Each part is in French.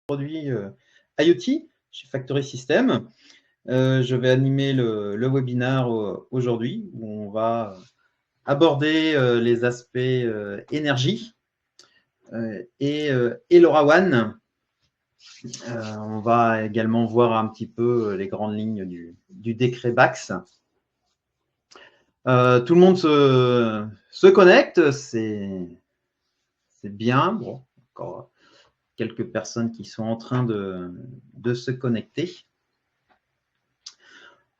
produits IoT chez Factory System. Je vais animer le webinaire aujourd'hui où on va aborder les aspects énergie et LoRaWAN. On va également voir un petit peu les grandes lignes du décret BAX. Tout le monde se connecte, c'est bien. Bon, encore quelques personnes qui sont en train de se connecter.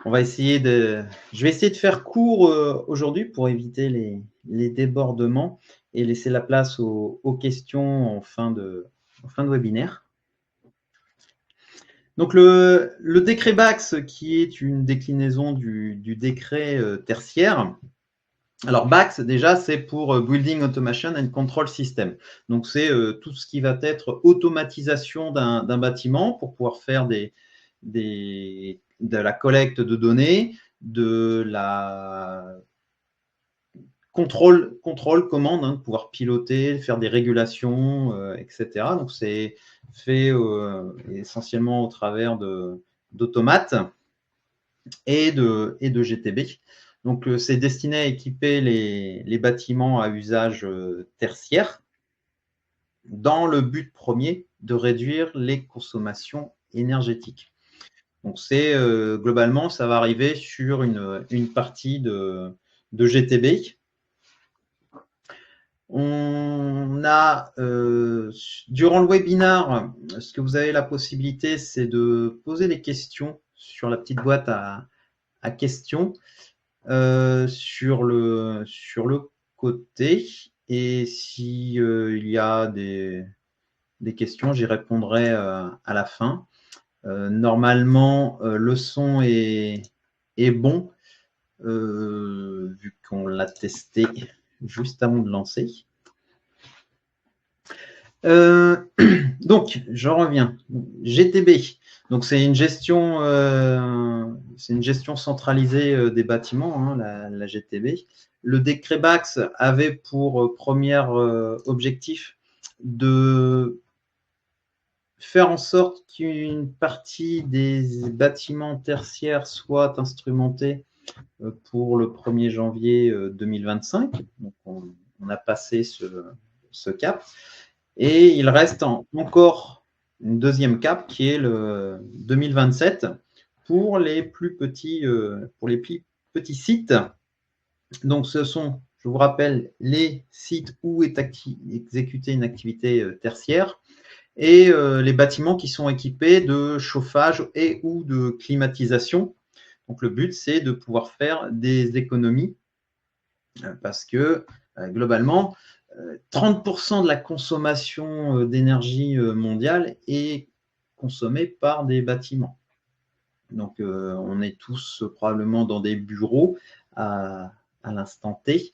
Je vais essayer de faire court aujourd'hui pour éviter les débordements et laisser la place aux questions en fin de webinaire. Donc le décret BAX, qui est une déclinaison du décret tertiaire. Alors BAX, déjà, c'est pour Building Automation and Control System. Donc c'est tout ce qui va être automatisation d'un bâtiment pour pouvoir faire de la collecte de données, de la contrôle commande, hein, pouvoir piloter, faire des régulations, etc. Donc c'est fait essentiellement au travers d'automates et de GTB. Donc c'est destiné à équiper les bâtiments à usage tertiaire dans le but premier de réduire les consommations énergétiques. Donc c'est globalement, ça va arriver sur une partie de GTB. On a, durant le webinaire, ce que vous avez la possibilité, c'est de poser des questions sur la petite boîte à questions sur le côté. Et si il y a des questions, j'y répondrai à la fin. Normalement, le son est bon, vu qu'on l'a testé juste avant de lancer. Donc, je reviens. GTB, donc c'est une gestion centralisée des bâtiments, hein, la GTB. Le décret BAX avait pour premier objectif de faire en sorte qu'une partie des bâtiments tertiaires soit instrumentée pour le 1er janvier 2025. Donc, on a passé ce cap. Et il reste encore une deuxième cap qui est le 2027 pour les plus petits sites. Donc, ce sont, je vous rappelle, les sites où est exécutée une activité tertiaire et les bâtiments qui sont équipés de chauffage et ou de climatisation. Donc, le but, c'est de pouvoir faire des économies parce que globalement, 30% de la consommation d'énergie mondiale est consommée par des bâtiments. Donc, on est tous probablement dans des bureaux à l'instant T.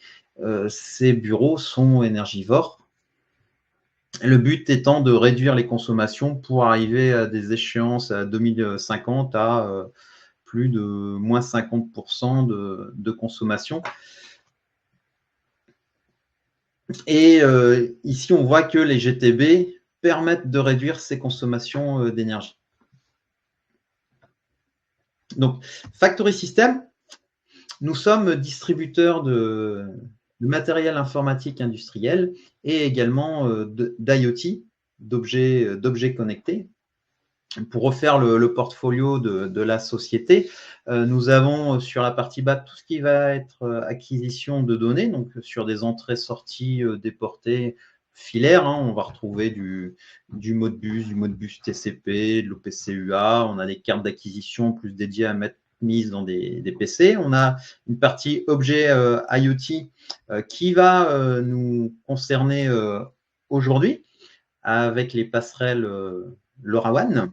Ces bureaux sont énergivores. Le but étant de réduire les consommations pour arriver à des échéances à 2050 à plus de moins 50% de consommation. Et ici, on voit que les GTB permettent de réduire ces consommations d'énergie. Donc, Factory System, nous sommes distributeurs de matériel informatique industriel et également d'IoT, d'objets connectés. Pour refaire le portfolio de la société, nous avons sur la partie bas tout ce qui va être acquisition de données, donc sur des entrées-sorties déportées filaires. On va retrouver du Modbus TCP, de l'OPC-UA. On a des cartes d'acquisition plus dédiées à mettre mises dans des PC. On a une partie objet IoT qui va nous concerner aujourd'hui avec les passerelles LoRaWAN.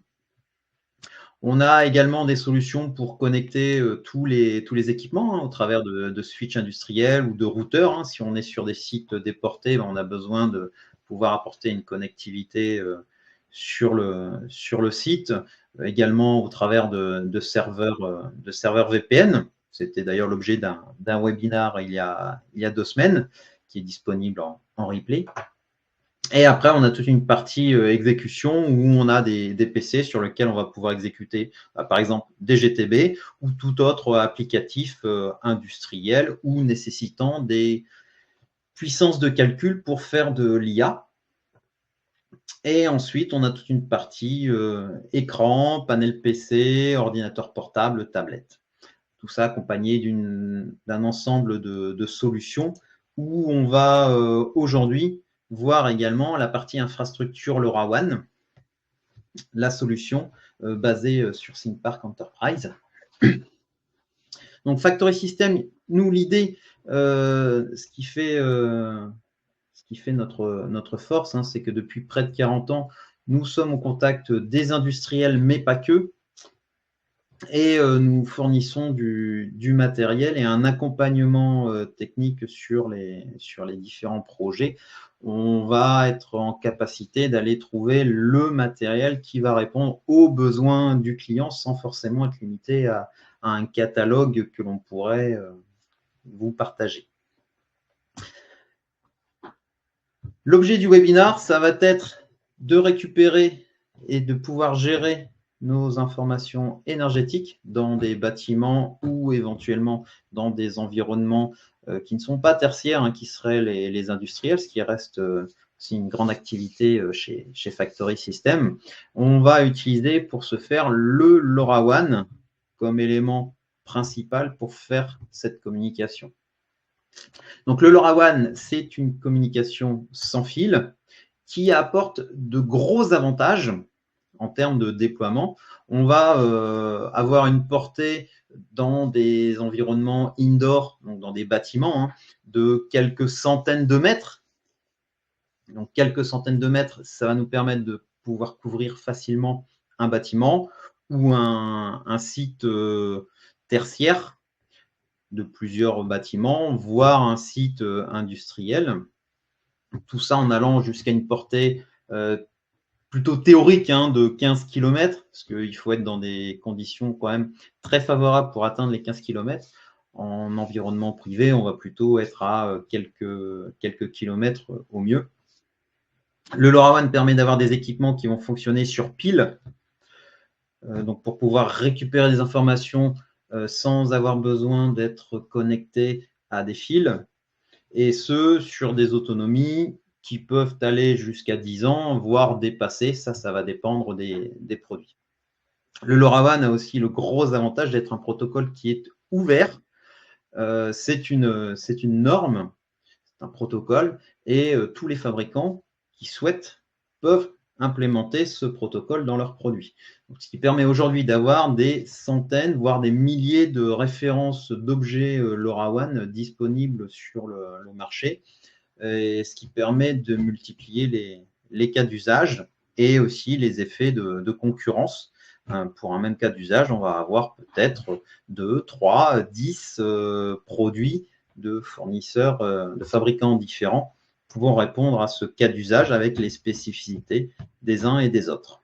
On a également des solutions pour connecter tous les équipements au travers de switches industriels ou de routeurs. Si on est sur des sites déportés, on a besoin de pouvoir apporter une connectivité sur le site, également au travers de serveurs VPN. C'était d'ailleurs l'objet d'un webinaire il y a 2 semaines, qui est disponible en replay. Et après, on a toute une partie exécution où on a des PC sur lesquels on va pouvoir exécuter, par exemple, des GTB ou tout autre applicatif industriel ou nécessitant des puissances de calcul pour faire de l'IA. Et ensuite, on a toute une partie écran, panel PC, ordinateur portable, tablette. Tout ça accompagné d'un ensemble de solutions où on va aujourd'hui voir également la partie infrastructure LoRaWAN, la solution basée sur ThinkPark Enterprise. Donc Factory System, nous l'idée, ce qui fait notre force, hein, c'est que depuis près de 40 ans, nous sommes au contact des industriels, mais pas que, et nous fournissons du matériel et un accompagnement technique sur les différents projets. On va être en capacité d'aller trouver le matériel qui va répondre aux besoins du client sans forcément être limité à un catalogue que l'on pourrait vous partager. L'objet du webinar, ça va être de récupérer et de pouvoir gérer nos informations énergétiques dans des bâtiments ou éventuellement dans des environnements qui ne sont pas tertiaires, hein, qui seraient les industriels, ce qui reste aussi une grande activité chez Factory System. On va utiliser pour ce faire le LoRaWAN comme élément principal pour faire cette communication. Donc le LoRaWAN, c'est une communication sans fil qui apporte de gros avantages en termes de déploiement. On va avoir une portée dans des environnements indoor, donc dans des bâtiments, hein, de quelques centaines de mètres. Donc quelques centaines de mètres, ça va nous permettre de pouvoir couvrir facilement un bâtiment ou un site tertiaire de plusieurs bâtiments, voire un site industriel. Tout ça en allant jusqu'à une portée plutôt théorique, hein, de 15 km, parce qu'il faut être dans des conditions quand même très favorables pour atteindre les 15 km. En environnement privé, on va plutôt être à quelques kilomètres au mieux. Le LoRaWAN permet d'avoir des équipements qui vont fonctionner sur pile, donc pour pouvoir récupérer des informations sans avoir besoin d'être connecté à des fils, et ce, sur des autonomies qui peuvent aller jusqu'à 10 ans, voire dépasser. Ça va dépendre des produits. Le LoRaWAN a aussi le gros avantage d'être un protocole qui est ouvert. C'est une norme, c'est un protocole, et tous les fabricants qui souhaitent peuvent implémenter ce protocole dans leurs produits. Donc, ce qui permet aujourd'hui d'avoir des centaines, voire des milliers de références d'objets LoRaWAN disponibles sur le marché, et ce qui permet de multiplier les cas d'usage et aussi les effets de concurrence. Pour un même cas d'usage, on va avoir peut-être 2, 3, 10 produits de fournisseurs, de fabricants différents pouvant répondre à ce cas d'usage avec les spécificités des uns et des autres.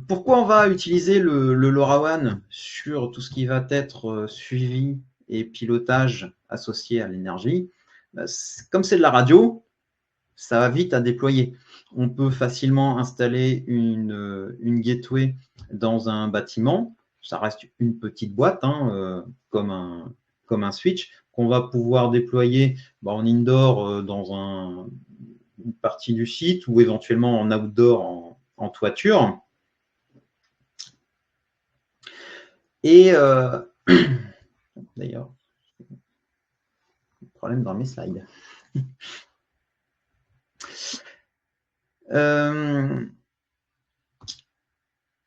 Pourquoi on va utiliser le LoRaWAN sur tout ce qui va être suivi et pilotage associé à l'énergie? Comme c'est de la radio, ça va vite à déployer. On peut facilement installer une gateway dans un bâtiment. Ça reste une petite boîte, hein, comme un switch, qu'on va pouvoir déployer en indoor dans une partie du site ou éventuellement en outdoor en toiture. Et d'ailleurs, problème dans mes slides.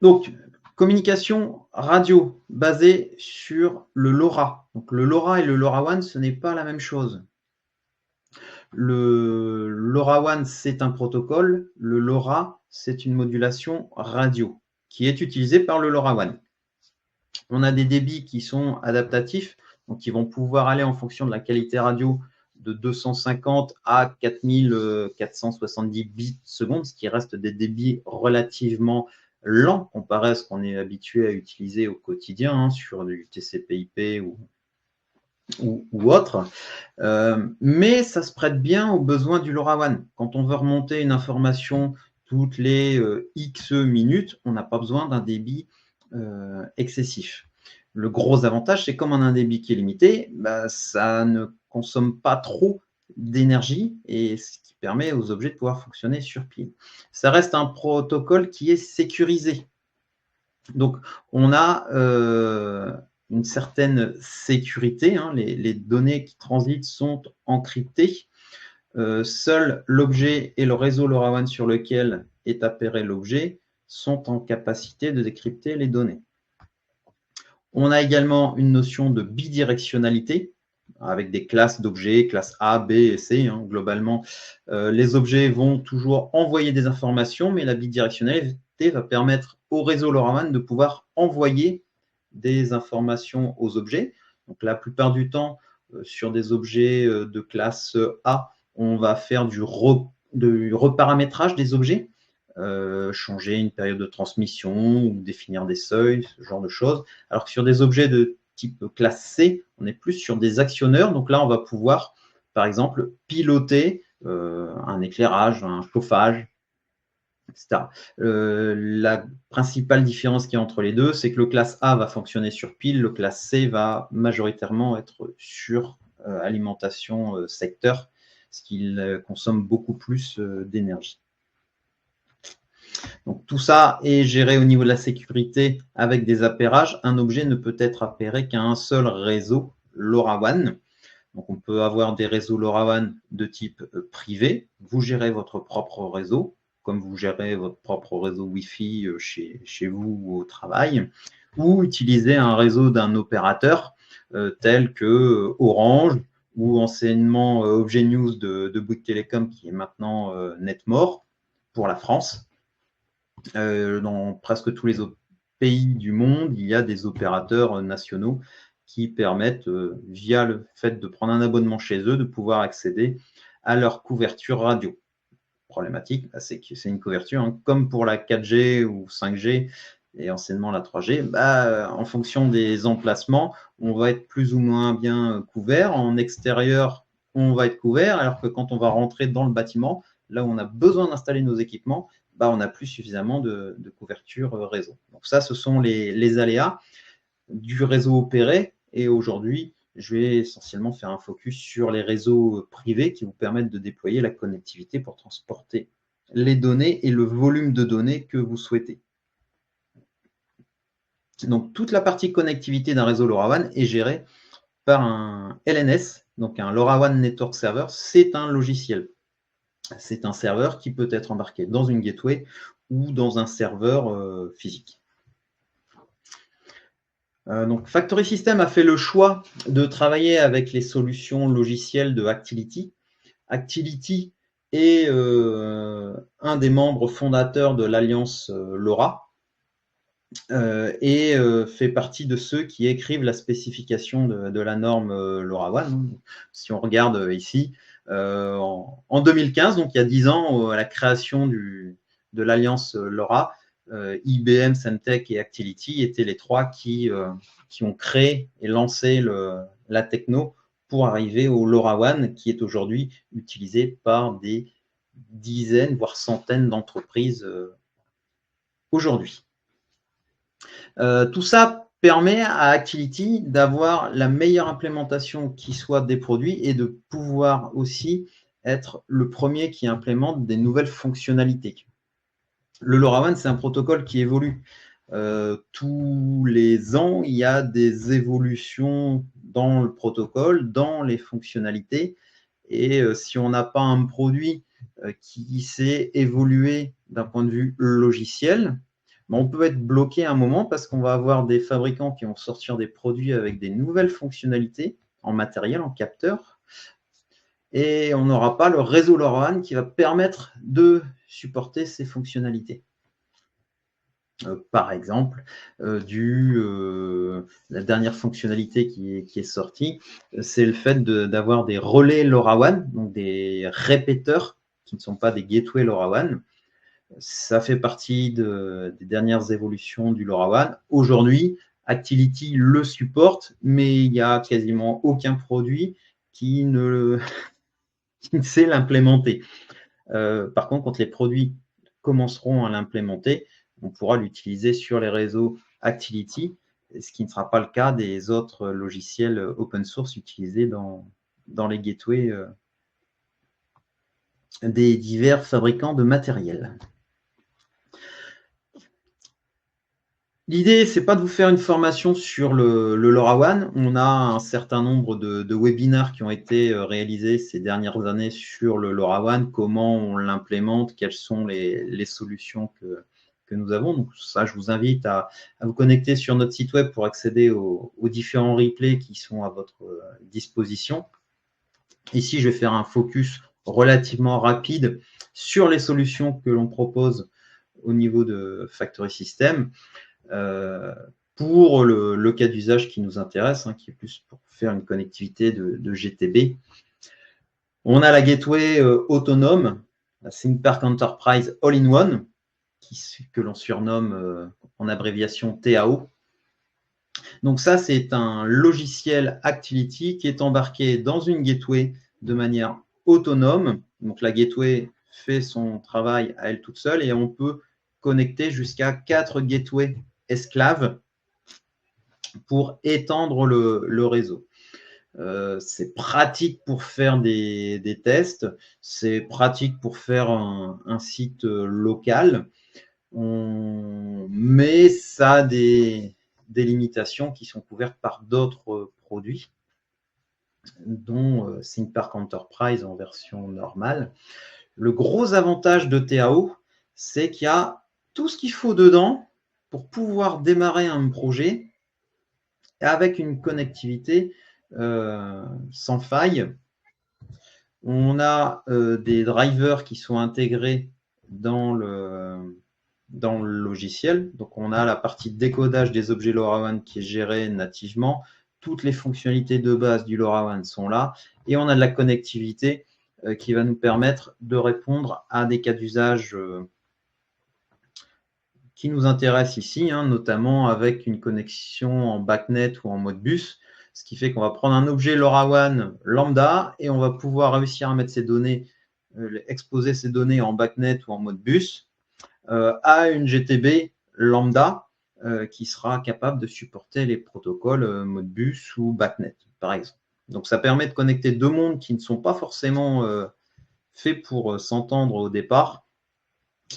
Donc, communication radio basée sur le LoRa. Donc, le LoRa et le LoRaWAN, ce n'est pas la même chose. Le LoRaWAN, c'est un protocole. Le LoRa, c'est une modulation radio qui est utilisée par le LoRaWAN. On a des débits qui sont adaptatifs, donc qui vont pouvoir aller en fonction de la qualité radio de 250 à 4470 bits secondes, ce qui reste des débits relativement lents comparé à ce qu'on est habitué à utiliser au quotidien, hein, sur du TCP/IP ou autre. Mais ça se prête bien aux besoins du LoRaWAN. Quand on veut remonter une information toutes les X minutes, on n'a pas besoin d'un débit excessif. Le gros avantage, c'est comme on a un débit qui est limité, bah, ça ne consomme pas trop d'énergie et ce qui permet aux objets de pouvoir fonctionner sur pile. Ça reste un protocole qui est sécurisé. Donc, on a une certaine sécurité. Hein, les données qui transitent sont encryptées. Seul l'objet et le réseau LoRaWAN sur lequel est appairé l'objet sont en capacité de décrypter les données. On a également une notion de bidirectionnalité avec des classes d'objets, classes A, B et C. Hein. Globalement, les objets vont toujours envoyer des informations, mais la bidirectionnalité va permettre au réseau LoRaWAN de pouvoir envoyer des informations aux objets. Donc, la plupart du temps, sur des objets de classe A, on va faire du reparamétrage des objets, changer une période de transmission ou définir des seuils, ce genre de choses. Alors que sur des objets de type classe C, on est plus sur des actionneurs. Donc là, on va pouvoir, par exemple, piloter un éclairage, un chauffage, etc. La principale différence qu'il y a entre les deux, c'est que le classe A va fonctionner sur pile, le classe C va majoritairement être sur alimentation secteur, ce qui consomme beaucoup plus d'énergie. Donc, tout ça est géré au niveau de la sécurité avec des appairages. Un objet ne peut être appairé qu'à un seul réseau LoRaWAN. Donc, on peut avoir des réseaux LoRaWAN de type privé. Vous gérez votre propre réseau, comme vous gérez votre propre réseau Wi-Fi chez vous ou au travail, ou utiliser un réseau d'un opérateur tel que Orange ou anciennement Objet News de Bouygues Telecom, qui est maintenant Netmore pour la France. Dans presque tous les autres pays du monde, il y a des opérateurs nationaux qui permettent, via le fait de prendre un abonnement chez eux, de pouvoir accéder à leur couverture radio. Problématique, c'est que c'est une couverture, hein, comme pour la 4G ou 5G et anciennement la 3G, en fonction des emplacements, on va être plus ou moins bien couvert. En extérieur, on va être couvert, alors que quand on va rentrer dans le bâtiment, là où on a besoin d'installer nos équipements, on n'a plus suffisamment de couverture réseau. Donc ça, ce sont les aléas du réseau opéré. Et aujourd'hui, je vais essentiellement faire un focus sur les réseaux privés qui vous permettent de déployer la connectivité pour transporter les données et le volume de données que vous souhaitez. Donc, toute la partie connectivité d'un réseau LoRaWAN est gérée par un LNS, donc un LoRaWAN Network Server. C'est un logiciel. C'est un serveur qui peut être embarqué dans une gateway ou dans un serveur physique. Donc, Factory System a fait le choix de travailler avec les solutions logicielles de Actility. Actility est un des membres fondateurs de l'alliance LoRa et fait partie de ceux qui écrivent la spécification de la norme LoRaWAN. Si on regarde ici, en 2015, donc il y a 10 ans, à la création de l'alliance LoRa, IBM, Semtech et Actility étaient les trois qui ont créé et lancé la techno pour arriver au LoRaWAN, qui est aujourd'hui utilisé par des dizaines, voire centaines d'entreprises aujourd'hui. Tout ça permet à Actility d'avoir la meilleure implémentation qui soit des produits et de pouvoir aussi être le premier qui implémente des nouvelles fonctionnalités. Le LoRaWAN, c'est un protocole qui évolue. Tous les ans, il y a des évolutions dans le protocole, dans les fonctionnalités. Et si on n'a pas un produit qui sait évoluer d'un point de vue logiciel, on peut être bloqué à un moment parce qu'on va avoir des fabricants qui vont sortir des produits avec des nouvelles fonctionnalités en matériel, en capteur, et on n'aura pas le réseau LoRaWAN qui va permettre de supporter ces fonctionnalités. Par exemple, la dernière fonctionnalité qui est sortie, c'est le fait d'avoir des relais LoRaWAN, donc des répéteurs qui ne sont pas des gateways LoRaWAN. Ça fait partie des dernières évolutions du LoRaWAN. Aujourd'hui, Actility le supporte, mais il n'y a quasiment aucun produit qui ne sait l'implémenter. Par contre, quand les produits commenceront à l'implémenter, on pourra l'utiliser sur les réseaux Actility, ce qui ne sera pas le cas des autres logiciels open source utilisés dans les gateways des divers fabricants de matériel. L'idée, c'est pas de vous faire une formation sur le LoRaWAN. On a un certain nombre de webinaires qui ont été réalisés ces dernières années sur le LoRaWAN, comment on l'implémente, quelles sont les solutions que nous avons. Donc ça, je vous invite à vous connecter sur notre site web pour accéder aux différents replays qui sont à votre disposition. Ici, je vais faire un focus relativement rapide sur les solutions que l'on propose au niveau de Factory System. Pour le cas d'usage qui nous intéresse, qui est plus pour faire une connectivité de GTB. On a la gateway autonome, la ThinkPark Enterprise All-in-One, que l'on surnomme en abréviation TAO. Donc ça, c'est un logiciel Actility qui est embarqué dans une gateway de manière autonome. Donc la gateway fait son travail à elle toute seule et on peut connecter jusqu'à 4 gateways esclaves pour étendre le réseau. C'est pratique pour faire des tests, c'est pratique pour faire un site local, mais ça a des limitations qui sont couvertes par d'autres produits, dont ThinkPark Enterprise en version normale. Le gros avantage de TAO, c'est qu'il y a tout ce qu'il faut dedans pour pouvoir démarrer un projet avec une connectivité sans faille. On a des drivers qui sont intégrés dans le logiciel. Donc, on a la partie décodage des objets LoRaWAN qui est gérée nativement. Toutes les fonctionnalités de base du LoRaWAN sont là. Et on a de la connectivité qui va nous permettre de répondre à des cas d'usage qui nous intéressent ici, notamment avec une connexion en BACnet ou en Modbus, ce qui fait qu'on va prendre un objet LoRaWAN lambda et on va pouvoir réussir à mettre ces données, exposer ces données en BACnet ou en Modbus à une GTB lambda qui sera capable de supporter les protocoles Modbus ou BACnet, par exemple. Donc, ça permet de connecter deux mondes qui ne sont pas forcément faits pour s'entendre au départ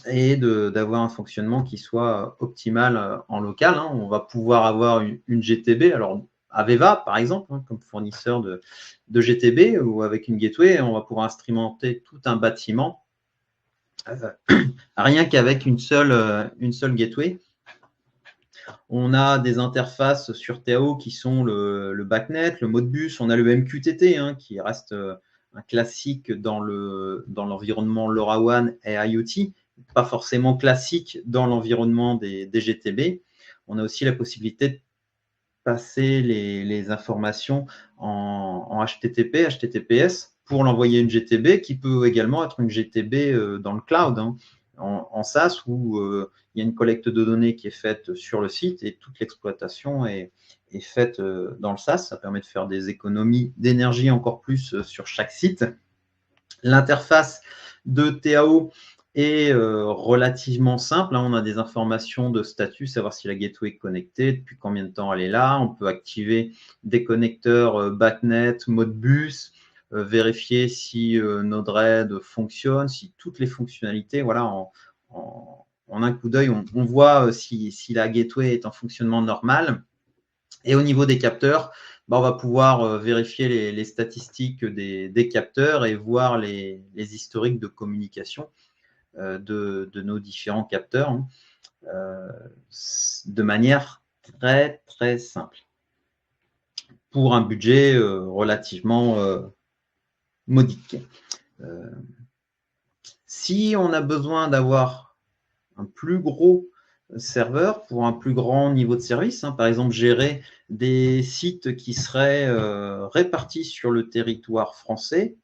et d'avoir un fonctionnement qui soit optimal en local. On va pouvoir avoir une GTB, alors Aveva par exemple, comme fournisseur de GTB, ou avec une gateway, on va pouvoir instrumenter tout un bâtiment rien qu'avec une seule gateway. On a des interfaces sur TAO qui sont le BACnet, le Modbus, on a le MQTT qui reste un classique dans l'environnement LoRaWAN et IoT, pas forcément classique dans l'environnement des GTB. On a aussi la possibilité de passer les informations en HTTP, HTTPS pour l'envoyer une GTB qui peut également être une GTB dans le cloud, en SaaS où il y a une collecte de données qui est faite sur le site et toute l'exploitation est faite dans le SaaS. Ça permet de faire des économies d'énergie encore plus sur chaque site. L'interface de TAO est relativement simple. On a des informations de statut, savoir si la gateway est connectée, depuis combien de temps elle est là. On peut activer des connecteurs BACnet, Modbus, vérifier si Node-RED fonctionne, si toutes les fonctionnalités, voilà, en un coup d'œil, on voit si la gateway est en fonctionnement normal. Et au niveau des capteurs, on va pouvoir vérifier les statistiques des capteurs et voir les historiques de communication de nos différents capteurs de manière très, très simple pour un budget relativement modique. Si on a besoin d'avoir un plus gros serveur pour un plus grand niveau de service, par exemple gérer des sites qui seraient répartis sur le territoire français,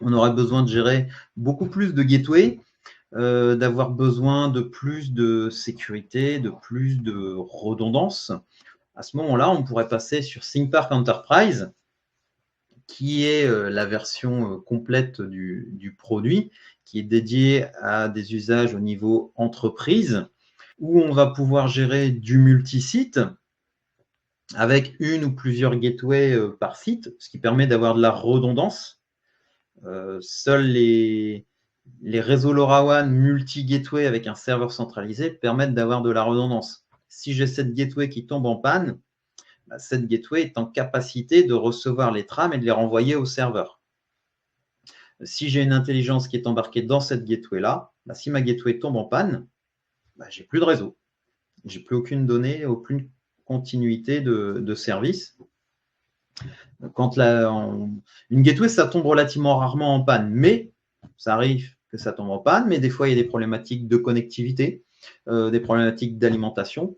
on aurait besoin de gérer beaucoup plus de gateways. d'avoir besoin de plus de sécurité, de plus de redondance, à ce moment-là, on pourrait passer sur ThinkPark Enterprise, qui est la version complète du produit, qui est dédiée à des usages au niveau entreprise, où on va pouvoir gérer du multisite avec une ou plusieurs gateways par site, ce qui permet d'avoir de la redondance. Seuls les réseaux LoRaWAN multi-gateway avec un serveur centralisé permettent d'avoir de la redondance. Si j'ai cette gateway qui tombe en panne, cette gateway est en capacité de recevoir les trames et de les renvoyer au serveur. Si j'ai une intelligence qui est embarquée dans cette gateway-là, si ma gateway tombe en panne, j'ai plus de réseau. J'ai plus aucune donnée, aucune continuité de service. Quand une gateway, ça tombe relativement rarement en panne, mais ça arrive que ça tombe en panne, mais des fois, il y a des problématiques de connectivité, des problématiques d'alimentation.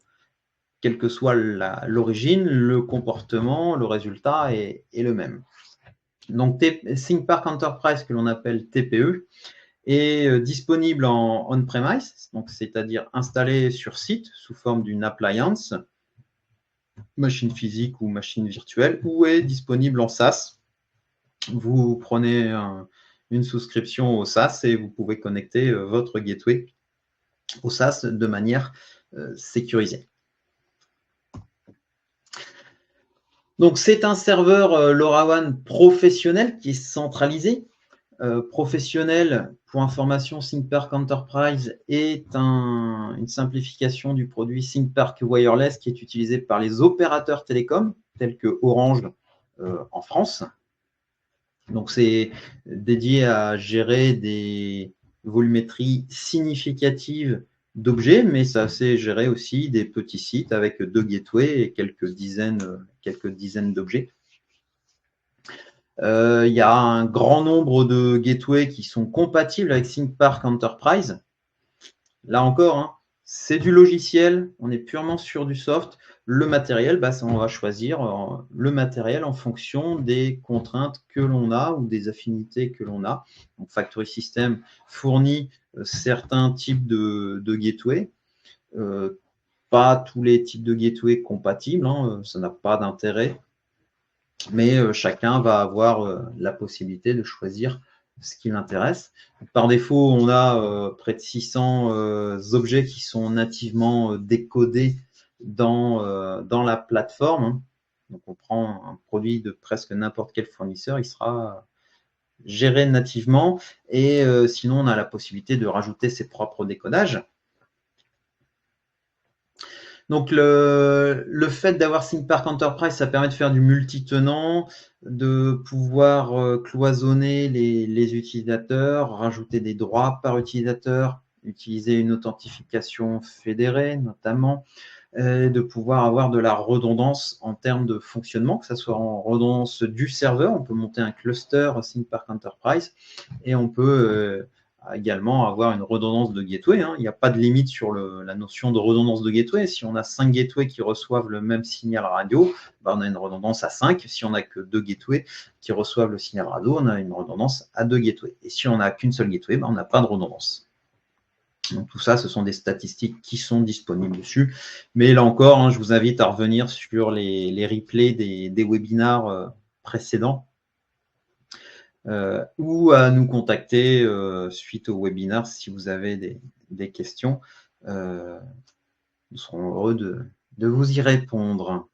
Quelle que soit l'origine, le comportement, le résultat est le même. Donc, ThinkPark Enterprise, que l'on appelle TPE, est disponible en on-premise, c'est-à-dire installé sur site sous forme d'une appliance, machine physique ou machine virtuelle, ou est disponible en SaaS. Vous prenez une souscription au SaaS et vous pouvez connecter votre gateway au SaaS de manière sécurisée. Donc, c'est un serveur LoRaWAN professionnel qui est centralisé. Professionnel, pour information, ThinkPark Enterprise est une simplification du produit ThinkPark Wireless qui est utilisé par les opérateurs télécoms tels que Orange en France. Donc, c'est dédié à gérer des volumétries significatives d'objets, mais ça sait gérer aussi des petits sites avec 2 gateways et quelques dizaines d'objets. Il y a un grand nombre de gateways qui sont compatibles avec ThinkPark Enterprise. Là encore, c'est du logiciel, on est purement sur du soft. Le matériel, on va choisir le matériel en fonction des contraintes que l'on a ou des affinités que l'on a. Donc, Factory System fournit certains types de gateways. Pas tous les types de gateways compatibles, ça n'a pas d'intérêt. Mais chacun va avoir la possibilité de choisir ce qui l'intéresse. Par défaut, on a près de 600 objets qui sont nativement décodés dans la plateforme. Donc, on prend un produit de presque n'importe quel fournisseur, il sera géré nativement. Et sinon, on a la possibilité de rajouter ses propres décodages. Donc, le fait d'avoir ThinkPark Enterprise, ça permet de faire du multi-tenant, de pouvoir cloisonner les utilisateurs, rajouter des droits par utilisateur, utiliser une authentification fédérée notamment, de pouvoir avoir de la redondance en termes de fonctionnement, que ce soit en redondance du serveur. On peut monter un cluster ThinkPark Enterprise et on peut également avoir une redondance de gateway. Il n'y a pas de limite sur la notion de redondance de gateway. Si on a 5 gateways qui reçoivent le même signal radio, on a une redondance à 5. Si on n'a que 2 gateways qui reçoivent le signal radio, on a une redondance à 2 gateways. Et si on n'a qu'une seule gateway, on n'a pas de redondance. Donc, tout ça, ce sont des statistiques qui sont disponibles dessus. Mais là encore, je vous invite à revenir sur les replays des webinars précédents. Ou à nous contacter suite au webinaire si vous avez des questions. Nous serons heureux de vous y répondre.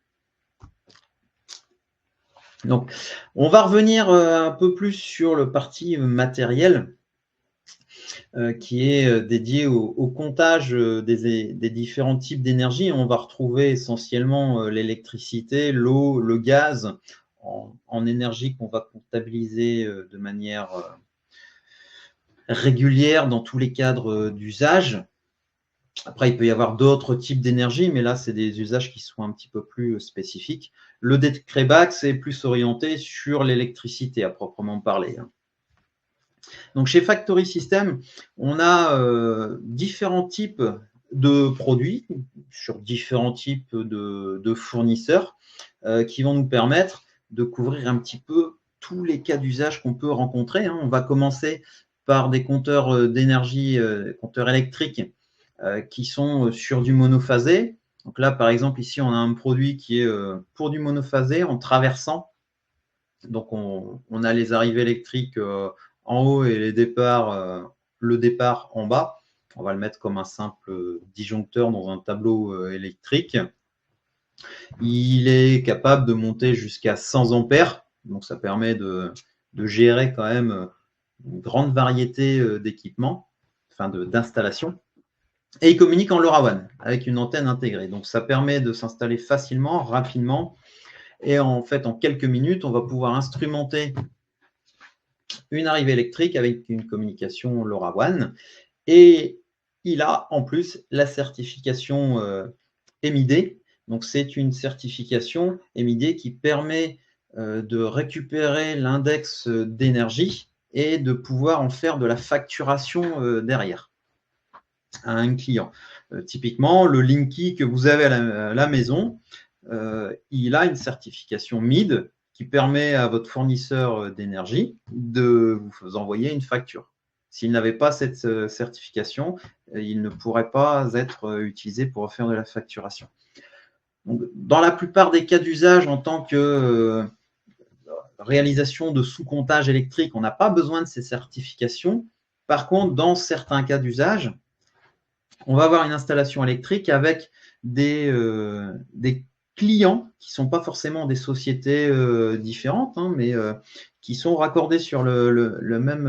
Donc, on va revenir un peu plus sur le parti matériel qui est dédié au comptage des différents types d'énergie. On va retrouver essentiellement l'électricité, l'eau, le gaz, en énergie qu'on va comptabiliser de manière régulière dans tous les cadres d'usage. Après, il peut y avoir d'autres types d'énergie, mais là, c'est des usages qui sont un petit peu plus spécifiques. Le decreback, c'est plus orienté sur l'électricité à proprement parler. Donc, chez Factory System, on a différents types de produits sur différents types de fournisseurs qui vont nous permettre de couvrir un petit peu tous les cas d'usage qu'on peut rencontrer. On va commencer par des compteurs d'énergie, compteurs électriques qui sont sur du monophasé. Donc là, par exemple, ici, on a un produit qui est pour du monophasé en traversant. Donc, on a les arrivées électriques en haut et les départs, le départ en bas. On va le mettre comme un simple disjoncteur dans un tableau électrique. Il est capable de monter jusqu'à 100 ampères. Donc, ça permet de gérer quand même une grande variété d'équipements, enfin d'installations. Et il communique en LoRaWAN avec une antenne intégrée. Donc, ça permet de s'installer facilement, rapidement. Et en fait, en quelques minutes, on va pouvoir instrumenter une arrivée électrique avec une communication LoRaWAN. Et il a en plus la certification EMID. Donc, c'est une certification EMID qui permet de récupérer l'index d'énergie et de pouvoir en faire de la facturation derrière à un client. Typiquement, le Linky que vous avez à la maison, il a une certification MID qui permet à votre fournisseur d'énergie de vous envoyer une facture. S'il n'avait pas cette certification, il ne pourrait pas être utilisé pour faire de la facturation. Donc, dans la plupart des cas d'usage, en tant que réalisation de sous-comptage électrique, on n'a pas besoin de ces certifications. Par contre, dans certains cas d'usage, on va avoir une installation électrique avec des clients qui ne sont pas forcément des sociétés différentes, hein, mais qui sont raccordés sur le même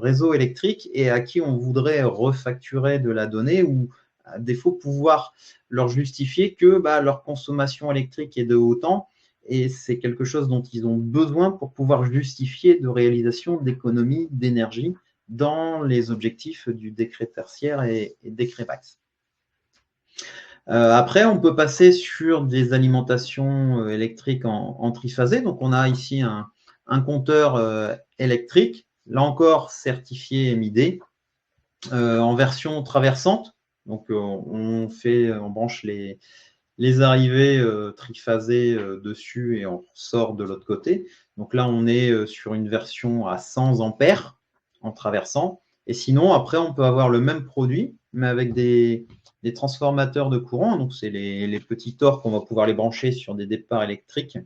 réseau électrique et à qui on voudrait refacturer de la donnée ou à défaut pouvoir leur justifier que leur consommation électrique est de autant et c'est quelque chose dont ils ont besoin pour pouvoir justifier de réalisation d'économie d'énergie dans les objectifs du décret tertiaire et décret BACS. Après, on peut passer sur des alimentations électriques en triphasé. Donc, on a ici un compteur électrique, là encore certifié EMID, en version traversante. Donc, on branche les arrivées triphasées dessus et on sort de l'autre côté. Donc là, on est sur une version à 100 ampères en traversant. Et sinon, après, on peut avoir le même produit, mais avec des transformateurs de courant. Donc, c'est les petits torques, on va pouvoir les brancher sur des départs électriques.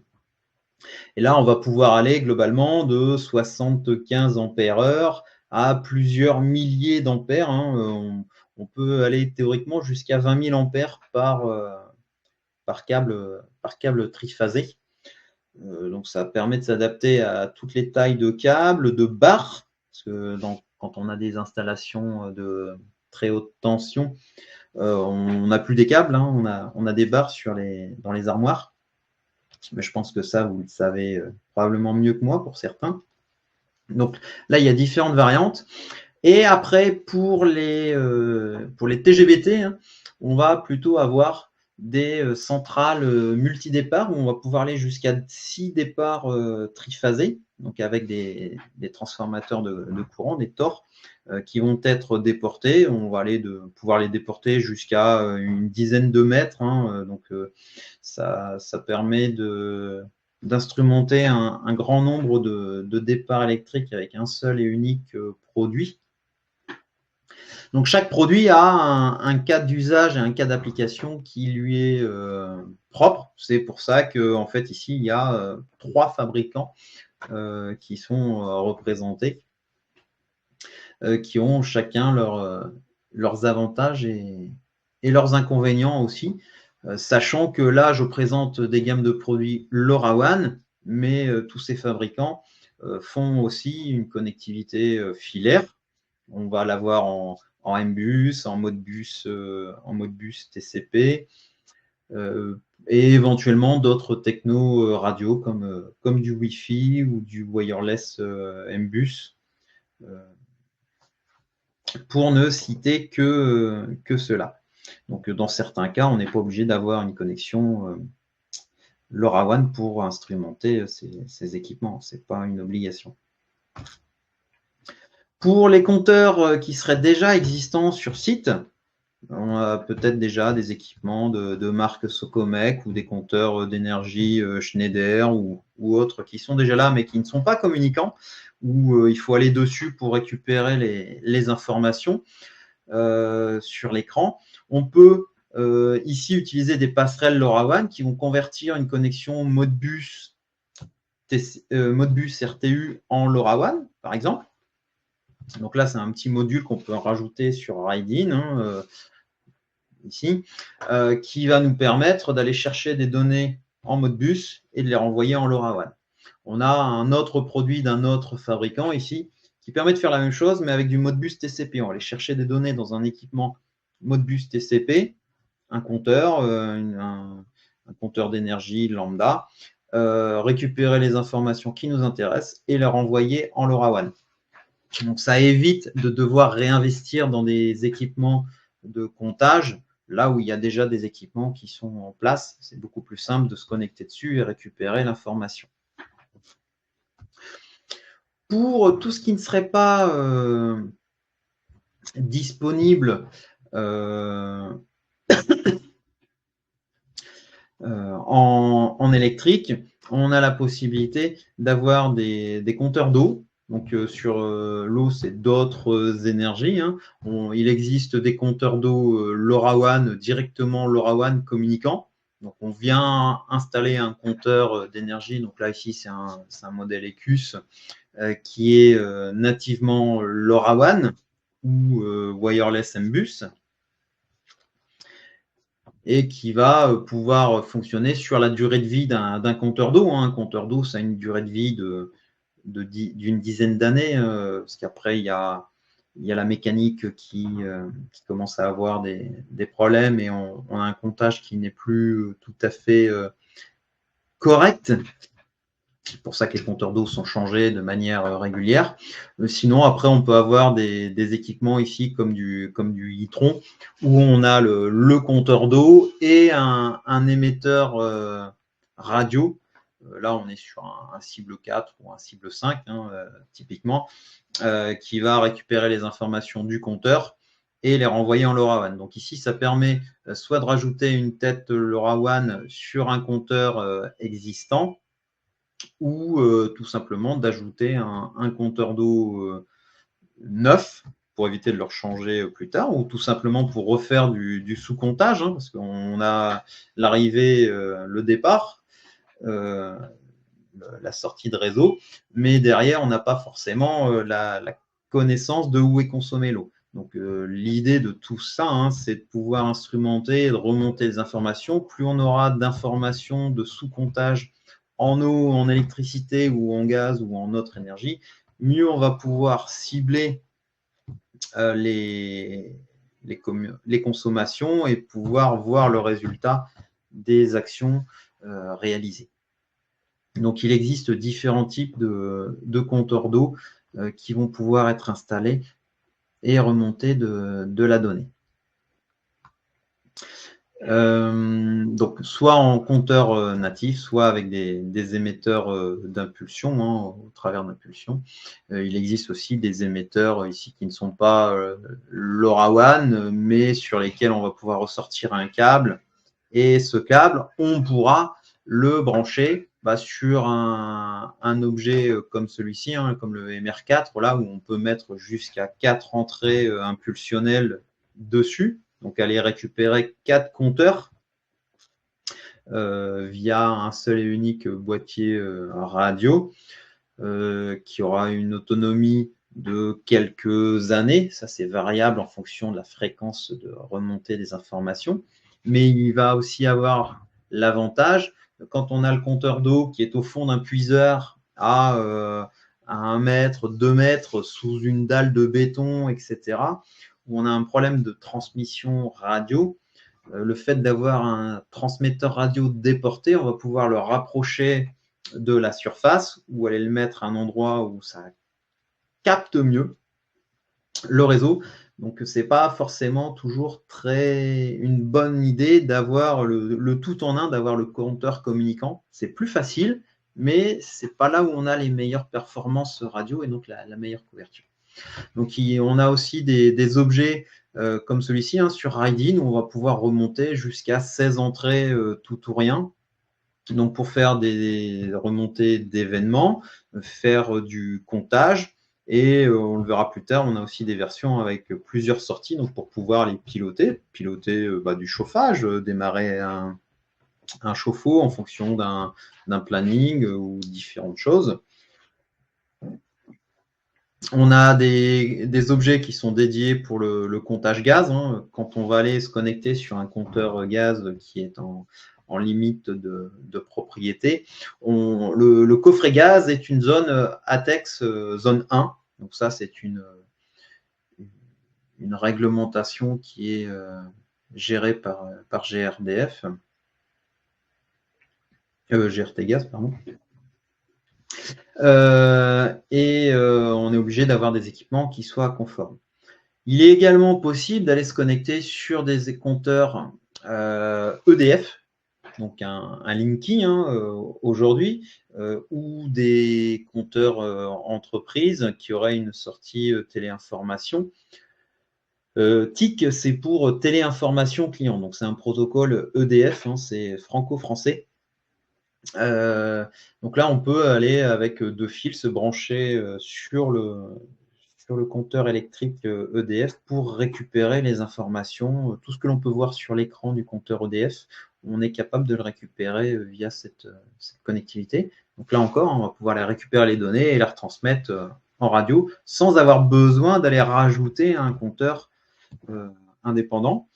Et là, on va pouvoir aller globalement de 75 ampères-heure à plusieurs milliers d'ampères. Hein. On peut aller théoriquement jusqu'à 20 000 ampères par câble triphasé. Donc, ça permet de s'adapter à toutes les tailles de câbles, de barres, parce que quand on a des installations de très haute tension, on n'a plus des câbles, hein, on a des barres dans les armoires. Mais je pense que ça, vous le savez probablement mieux que moi pour certains. Donc là, il y a différentes variantes. Et après, pour les TGBT, hein, on va plutôt avoir des centrales multi-départs où on va pouvoir aller jusqu'à 6 départs triphasés, donc avec des transformateurs de courant, des TOR, qui vont être déportés. On va pouvoir les déporter jusqu'à une dizaine de mètres. Hein, donc, ça permet d'instrumenter un grand nombre de départs électriques avec un seul et unique produit. Donc, chaque produit a un cas d'usage et un cas d'application qui lui est propre. C'est pour ça qu'en fait, ici, il y a 3 fabricants qui sont représentés, qui ont chacun leurs avantages et leurs inconvénients aussi. Sachant que là, je présente des gammes de produits LoRaWAN, mais tous ces fabricants font aussi une connectivité filaire. On va l'avoir en MBus, en mode bus TCP, et éventuellement d'autres technos radio comme du Wi-Fi ou du wireless MBus, pour ne citer que cela. Donc, dans certains cas, on n'est pas obligé d'avoir une connexion LoRaWAN pour instrumenter ces équipements. Ce n'est pas une obligation. Pour les compteurs qui seraient déjà existants sur site, On a peut-être déjà des équipements de marque Socomec ou des compteurs d'énergie Schneider ou autres qui sont déjà là, mais qui ne sont pas communicants, où il faut aller dessus pour récupérer les informations sur l'écran. On peut ici utiliser des passerelles LoRaWAN qui vont convertir une connexion Modbus RTU en LoRaWAN, par exemple. Donc là, c'est un petit module qu'on peut rajouter sur Raidin, ici, qui va nous permettre d'aller chercher des données en Modbus et de les renvoyer en LoRaWAN. On a un autre produit d'un autre fabricant ici qui permet de faire la même chose, mais avec du Modbus TCP. On va aller chercher des données dans un équipement Modbus TCP, un compteur, un compteur d'énergie lambda, récupérer les informations qui nous intéressent et les renvoyer en LoRaWAN. Donc, ça évite de devoir réinvestir dans des équipements de comptage, là où il y a déjà des équipements qui sont en place. C'est beaucoup plus simple de se connecter dessus et récupérer l'information. Pour tout ce qui ne serait pas disponible en électrique, on a la possibilité d'avoir des compteurs d'eau. Donc, sur l'eau, c'est d'autres énergies. Hein. Il existe des compteurs d'eau LoRaWAN, directement LoRaWAN communicants. Donc, on vient installer un compteur d'énergie. Donc là, ici, c'est un modèle ECUS qui est nativement LoRaWAN ou Wireless MBus et qui va pouvoir fonctionner sur la durée de vie d'un compteur d'eau. Hein. Un compteur d'eau, ça a une durée de vie d'une dizaine d'années, parce qu'après, il y a la mécanique qui commence à avoir des problèmes et on a un comptage qui n'est plus tout à fait correct. C'est pour ça que les compteurs d'eau sont changés de manière régulière. Sinon, après, on peut avoir des équipements ici comme du Yitron, où on a le compteur d'eau et un émetteur radio. Là, on est sur un cible 4 ou un cible 5, hein, typiquement, qui va récupérer les informations du compteur et les renvoyer en LoRaWAN. Donc ici, ça permet soit de rajouter une tête LoRaWAN sur un compteur existant, ou tout simplement d'ajouter un compteur d'eau neuf pour éviter de le changer plus tard, ou tout simplement pour refaire du sous-comptage, hein, parce qu'on a l'arrivée, le départ, la sortie de réseau, mais derrière, on n'a pas forcément la connaissance de où est consommée l'eau. Donc, l'idée de tout ça, hein, c'est de pouvoir instrumenter et de remonter les informations. Plus on aura d'informations de sous-comptage en eau, en électricité ou en gaz ou en autre énergie, mieux on va pouvoir cibler les consommations et pouvoir voir le résultat des actions réalisées. Donc, il existe différents types de compteurs d'eau qui vont pouvoir être installés et remonter de la donnée. Donc, soit en compteur natif, soit avec des émetteurs d'impulsion, hein, au travers d'impulsion. Il existe aussi des émetteurs ici qui ne sont pas LoRaWAN, mais sur lesquels on va pouvoir ressortir un câble. Et ce câble, on pourra le brancher sur un objet comme celui-ci, hein, comme le MR4, là où on peut mettre jusqu'à 4 entrées impulsionnelles dessus. Donc, aller récupérer 4 compteurs via un seul et unique boîtier radio qui aura une autonomie de quelques années. Ça, c'est variable en fonction de la fréquence de remontée des informations. Mais il va aussi avoir l'avantage, quand on a le compteur d'eau qui est au fond d'un puiseur à 1 mètre, 2 mètres, sous une dalle de béton, etc., où on a un problème de transmission radio, le fait d'avoir un transmetteur radio déporté, on va pouvoir le rapprocher de la surface ou aller le mettre à un endroit où ça capte mieux le réseau. Donc, ce n'est pas forcément toujours une bonne idée d'avoir le tout en un, d'avoir le compteur communicant. C'est plus facile, mais ce n'est pas là où on a les meilleures performances radio et donc la meilleure couverture. Donc, on a aussi des objets comme celui-ci, hein, sur Raidin, où on va pouvoir remonter jusqu'à 16 entrées tout ou rien. Donc, pour faire des remontées d'événements, faire du comptage, et on le verra plus tard, on a aussi des versions avec plusieurs sorties, donc pour pouvoir les piloter du chauffage, démarrer un chauffe-eau en fonction d'un planning ou différentes choses. On a des objets qui sont dédiés pour le comptage gaz, hein. Quand on va aller se connecter sur un compteur gaz qui est en limite de propriété, le coffret gaz est une zone ATEX zone 1. Donc ça, c'est une réglementation qui est gérée par GRDF, GRT Gaz, pardon. On est obligé d'avoir des équipements qui soient conformes. Il est également possible d'aller se connecter sur des compteurs EDF, donc un Linky aujourd'hui, ou des compteurs entreprises qui auraient une sortie téléinformation. TIC, c'est pour téléinformation client, donc c'est un protocole EDF, hein, c'est franco-français. Donc là, on peut aller avec 2 fils se brancher sur le compteur électrique EDF pour récupérer les informations. Tout ce que l'on peut voir sur l'écran du compteur EDF, on est capable de le récupérer via cette connectivité. Donc là encore, on va pouvoir aller récupérer les données et les retransmettre en radio sans avoir besoin d'aller rajouter un compteur indépendant.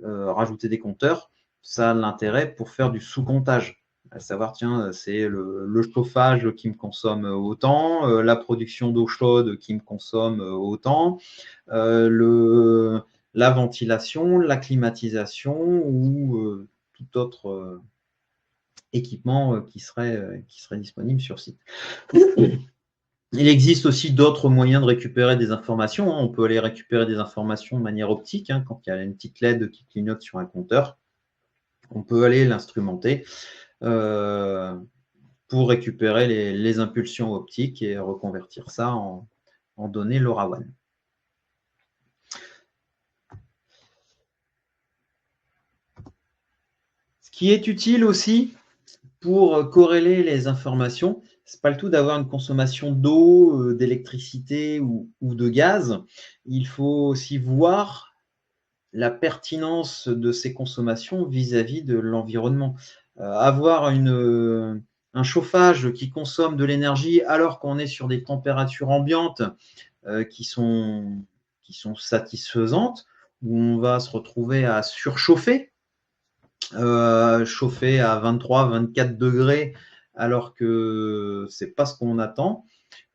Rajouter des compteurs, ça a l'intérêt pour faire du sous-comptage. À savoir, tiens, c'est le chauffage qui me consomme autant, la production d'eau chaude qui me consomme autant, la ventilation, la climatisation ou tout autre équipement qui serait disponible sur site. Il existe aussi d'autres moyens de récupérer des informations. On peut aller récupérer des informations de manière optique, hein, quand il y a une petite LED qui clignote sur un compteur. On peut aller l'instrumenter pour récupérer les impulsions optiques et reconvertir ça en données LoRaWAN. Ce qui est utile aussi pour corréler les informations, c'est pas le tout d'avoir une consommation d'eau, d'électricité ou de gaz. Il faut aussi voir la pertinence de ces consommations vis-à-vis de l'environnement. Avoir un chauffage qui consomme de l'énergie alors qu'on est sur des températures ambiantes qui sont satisfaisantes, où on va se retrouver à surchauffer, chauffer à 23-24 degrés alors que c'est pas ce qu'on attend.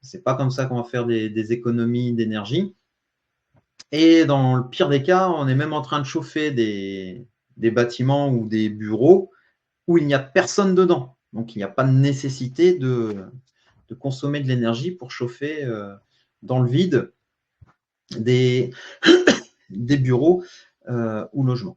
C'est pas comme ça qu'on va faire des économies d'énergie. Et dans le pire des cas, on est même en train de chauffer des bâtiments ou des bureaux où il n'y a personne dedans. Donc, il n'y a pas de nécessité de consommer de l'énergie pour chauffer dans le vide des bureaux ou logements.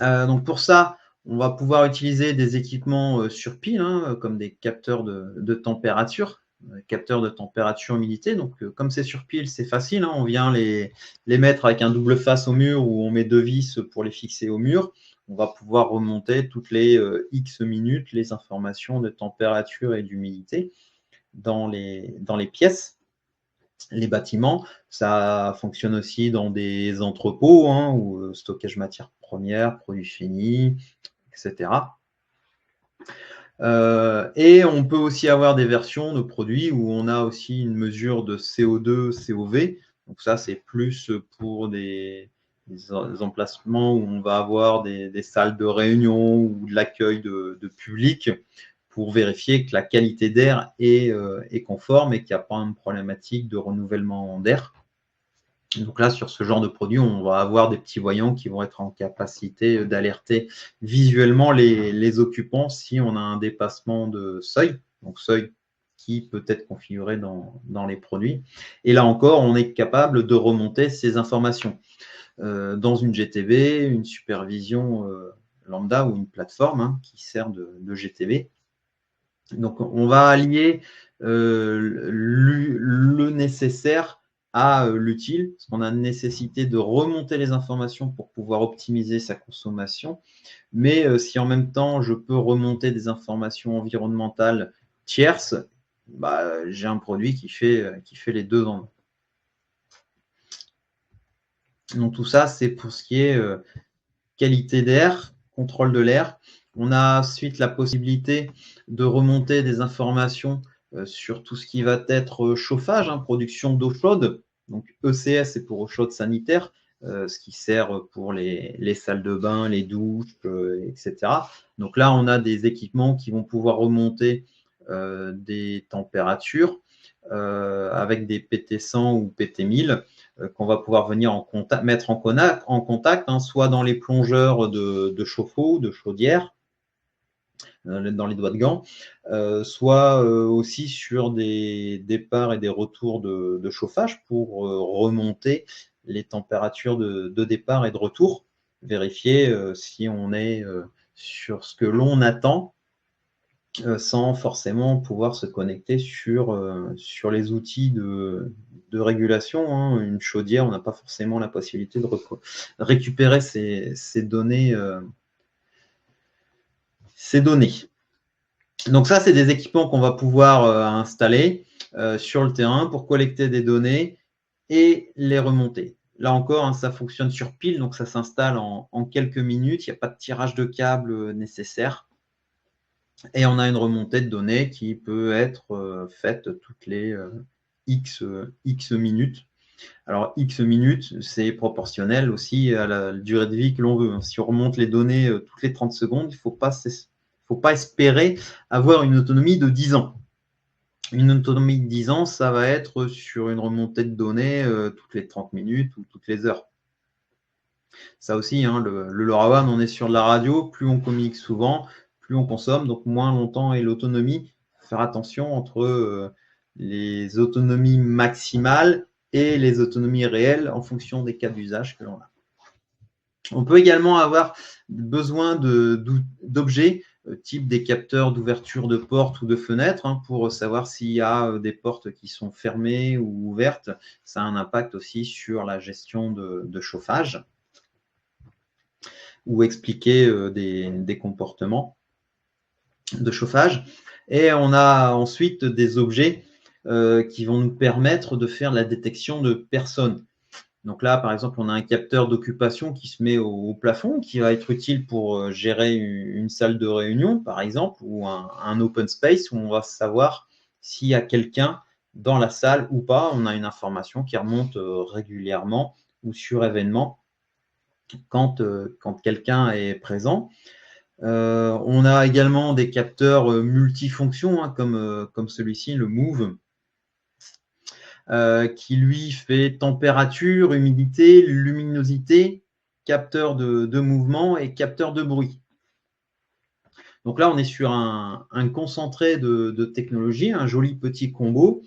Donc, pour ça, on va pouvoir utiliser des équipements sur pile, hein, comme des capteurs de température, capteurs de température humidité. Donc, comme c'est sur pile, c'est facile, hein, on vient les mettre avec un double face au mur où on met 2 vis pour les fixer au mur. On va pouvoir remonter toutes les X minutes les informations de température et d'humidité dans les pièces, les bâtiments. Ça fonctionne aussi dans des entrepôts, hein, ou stockage matières premières, produits finis, etc. Et on peut aussi avoir des versions de produits où on a aussi une mesure de CO2, COV. Donc ça, c'est plus pour des emplacements où on va avoir des salles de réunion ou de l'accueil de public pour vérifier que la qualité d'air est conforme et qu'il n'y a pas une problématique de renouvellement d'air. Donc là, sur ce genre de produit, on va avoir des petits voyants qui vont être en capacité d'alerter visuellement les occupants si on a un dépassement de seuil, donc seuil qui peut être configuré dans les produits. Et là encore, on est capable de remonter ces informations dans une GTB, une supervision lambda ou une plateforme, hein, qui sert de GTB. Donc, on va allier le nécessaire a l'utile, parce qu'on a nécessité de remonter les informations pour pouvoir optimiser sa consommation. Mais si en même temps, je peux remonter des informations environnementales tierces, bah, j'ai un produit qui fait les deux en un. Donc tout ça, c'est pour ce qui est qualité d'air, contrôle de l'air. On a ensuite la possibilité de remonter des informations sur tout ce qui va être chauffage, production d'eau chaude. Donc ECS, c'est pour eau chaude sanitaire, ce qui sert pour les salles de bain, les douches, etc. Donc là, on a des équipements qui vont pouvoir remonter des températures avec des PT100 ou PT1000 qu'on va pouvoir venir mettre en contact, soit dans les plongeurs de chauffe-eau, de chaudière, dans les doigts de gants, soit aussi sur des départs et des retours de chauffage pour remonter les températures de départ et de retour, vérifier si on est sur ce que l'on attend, sans forcément pouvoir se connecter sur les outils de régulation. Une chaudière, on n'a pas forcément la possibilité de récupérer ces données. Donc ça, c'est des équipements qu'on va pouvoir installer sur le terrain pour collecter des données et les remonter. Là encore, ça fonctionne sur pile, donc ça s'installe en quelques minutes. Il n'y a pas de tirage de câble nécessaire. Et on a une remontée de données qui peut être faite toutes les X minutes. Alors, X minutes, c'est proportionnel aussi à la durée de vie que l'on veut. Si on remonte les données toutes les 30 secondes, il ne faut pas espérer avoir une autonomie de 10 ans. Une autonomie de 10 ans, ça va être sur une remontée de données toutes les 30 minutes ou toutes les heures. Ça aussi, le LoRaWAN, on est sur de la radio, plus on communique souvent, plus on consomme, donc moins longtemps est l'autonomie. Il faut faire attention entre les autonomies maximales et les autonomies réelles en fonction des cas d'usage que l'on a. On peut également avoir besoin d'objets type des capteurs d'ouverture de portes ou de fenêtres pour savoir s'il y a des portes qui sont fermées ou ouvertes. Ça a un impact aussi sur la gestion de chauffage ou expliquer des comportements de chauffage. Et on a ensuite des objets qui vont nous permettre de faire la détection de personnes. Donc là, par exemple, on a un capteur d'occupation qui se met au plafond, qui va être utile pour gérer une salle de réunion, par exemple, ou un open space où on va savoir s'il y a quelqu'un dans la salle ou pas. On a une information qui remonte régulièrement ou sur événement quand quelqu'un est présent. On a également des capteurs multifonctions, comme celui-ci, le Move, qui lui fait température, humidité, luminosité, capteur de mouvement et capteur de bruit. Donc là, on est sur un concentré de technologie, un joli petit combo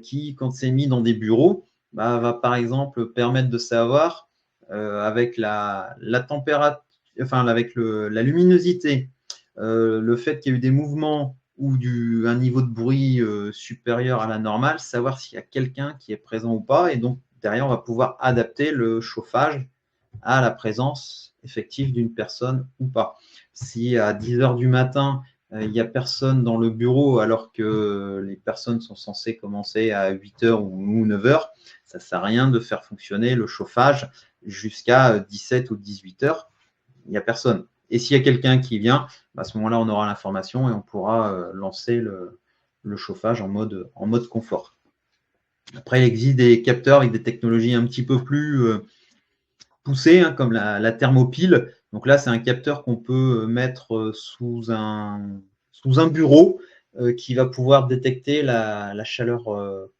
qui, quand c'est mis dans des bureaux, va par exemple permettre de savoir avec la température, enfin avec la luminosité, le fait qu'il y ait eu des mouvements ou un niveau de bruit supérieur à la normale, savoir s'il y a quelqu'un qui est présent ou pas. Et donc, derrière, on va pouvoir adapter le chauffage à la présence effective d'une personne ou pas. Si à 10 h du matin, il n'y a personne dans le bureau alors que les personnes sont censées commencer à 8 h ou 9 h, ça ne sert à rien de faire fonctionner le chauffage jusqu'à 17 ou 18 h. Il n'y a personne. Et s'il y a quelqu'un qui vient, à ce moment-là, on aura l'information et on pourra lancer le chauffage en mode confort. Après, il existe des capteurs avec des technologies un petit peu plus poussées, comme la thermopile. Donc là, c'est un capteur qu'on peut mettre sous un bureau qui va pouvoir détecter la chaleur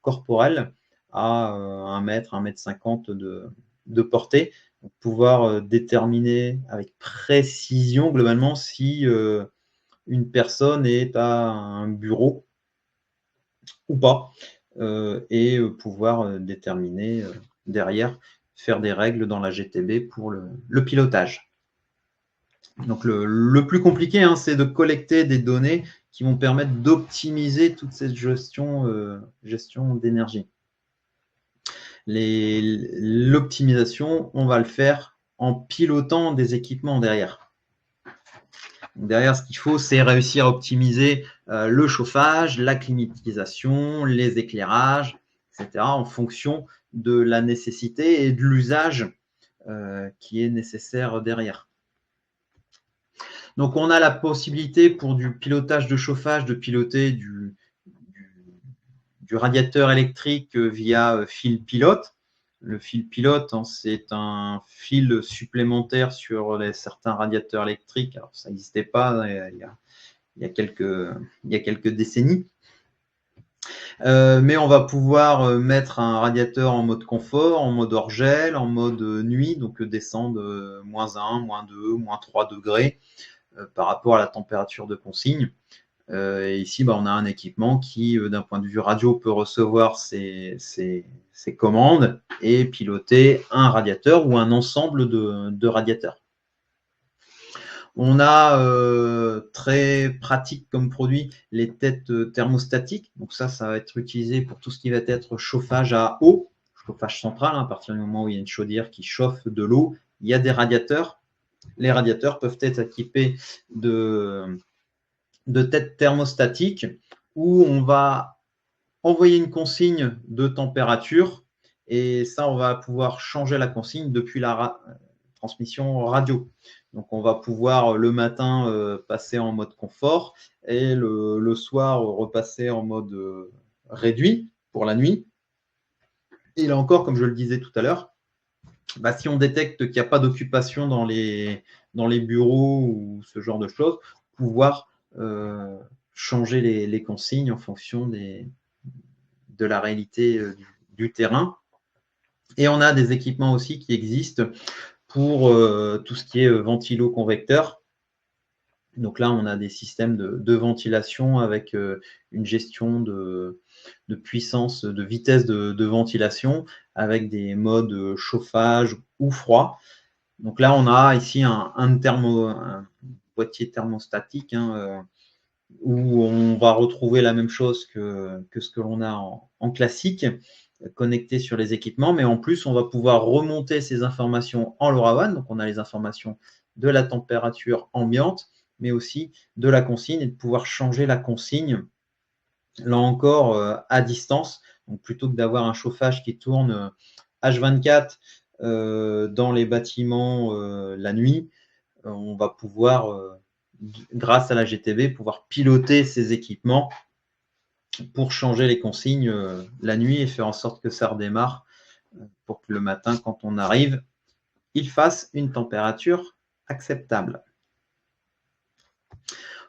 corporelle à 1 mètre, 1,50 m de portée. Pour pouvoir déterminer avec précision globalement si une personne est à un bureau ou pas et pouvoir déterminer derrière, faire des règles dans la GTB pour le pilotage. Donc le plus compliqué, c'est de collecter des données qui vont permettre d'optimiser toute cette gestion d'énergie. L'optimisation, on va le faire en pilotant des équipements derrière. Donc derrière, ce qu'il faut, c'est réussir à optimiser le chauffage, la climatisation, les éclairages, etc., en fonction de la nécessité et de l'usage qui est nécessaire derrière. Donc, on a la possibilité pour du pilotage de chauffage de piloter du radiateur électrique via fil pilote. Le fil pilote, hein, c'est un fil supplémentaire sur certains radiateurs électriques. Alors, ça n'existait pas il y a quelques décennies. Mais on va pouvoir mettre un radiateur en mode confort, en mode hors-gel, en mode nuit, donc descendre -1, -2, -3 degrés par rapport à la température de consigne. Et ici, on a un équipement qui, d'un point de vue radio, peut recevoir ces commandes et piloter un radiateur ou un ensemble de radiateurs. On a très pratique comme produit les têtes thermostatiques. Donc ça va être utilisé pour tout ce qui va être chauffage à eau, chauffage central. À partir du moment où il y a une chaudière qui chauffe de l'eau, il y a des radiateurs. Les radiateurs peuvent être équipés de têtes thermostatiques où on va envoyer une consigne de température et ça, on va pouvoir changer la consigne depuis la transmission radio. Donc, on va pouvoir le matin passer en mode confort et le soir repasser en mode réduit pour la nuit. Et là encore, comme je le disais tout à l'heure, si on détecte qu'il n'y a pas d'occupation dans les bureaux ou ce genre de choses, pouvoir changer les consignes en fonction de la réalité du terrain. Et on a des équipements aussi qui existent pour tout ce qui est ventilo-convecteur. Donc là, on a des systèmes de ventilation avec une gestion de puissance, de vitesse de ventilation, avec des modes chauffage ou froid. Donc là, on a ici un boîtier thermostatique où on va retrouver la même chose que ce que l'on a en classique, connecté sur les équipements, mais en plus, on va pouvoir remonter ces informations en LoRaWAN. Donc, on a les informations de la température ambiante, mais aussi de la consigne et de pouvoir changer la consigne, là encore, à distance. Donc, plutôt que d'avoir un chauffage qui tourne H24 dans les bâtiments la nuit, on va pouvoir, grâce à la GTB, pouvoir piloter ces équipements pour changer les consignes la nuit et faire en sorte que ça redémarre pour que le matin, quand on arrive, il fasse une température acceptable.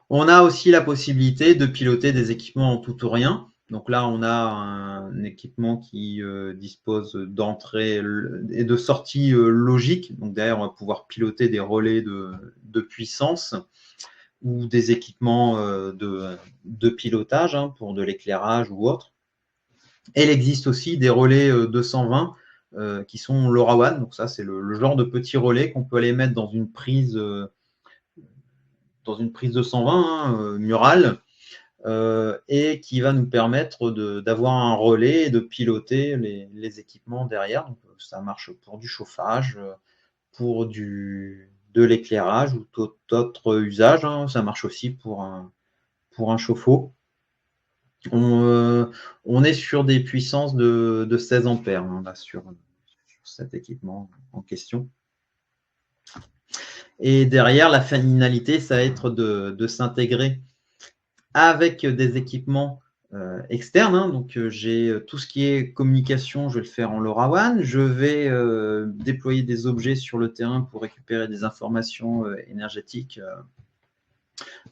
On a aussi la possibilité de piloter des équipements en tout ou rien. Donc là, on a un équipement qui dispose d'entrée et de sortie logique. Donc derrière, on va pouvoir piloter des relais de puissance ou des équipements de pilotage pour de l'éclairage ou autre. Et il existe aussi des relais 220 qui sont LoRaWAN. Donc ça, c'est le genre de petits relais qu'on peut aller mettre dans une prise 220 murale et qui va nous permettre d'avoir un relais et de piloter les équipements derrière. Donc, ça marche pour du chauffage, pour de l'éclairage ou d'autres usages. Ça marche aussi pour un chauffe-eau. On est sur des puissances de 16 ampères là, sur cet équipement en question. Et derrière, la finalité, ça va être de s'intégrer avec des équipements externes. Donc, j'ai tout ce qui est communication, je vais le faire en LoRaWAN. Je vais déployer des objets sur le terrain pour récupérer des informations énergétiques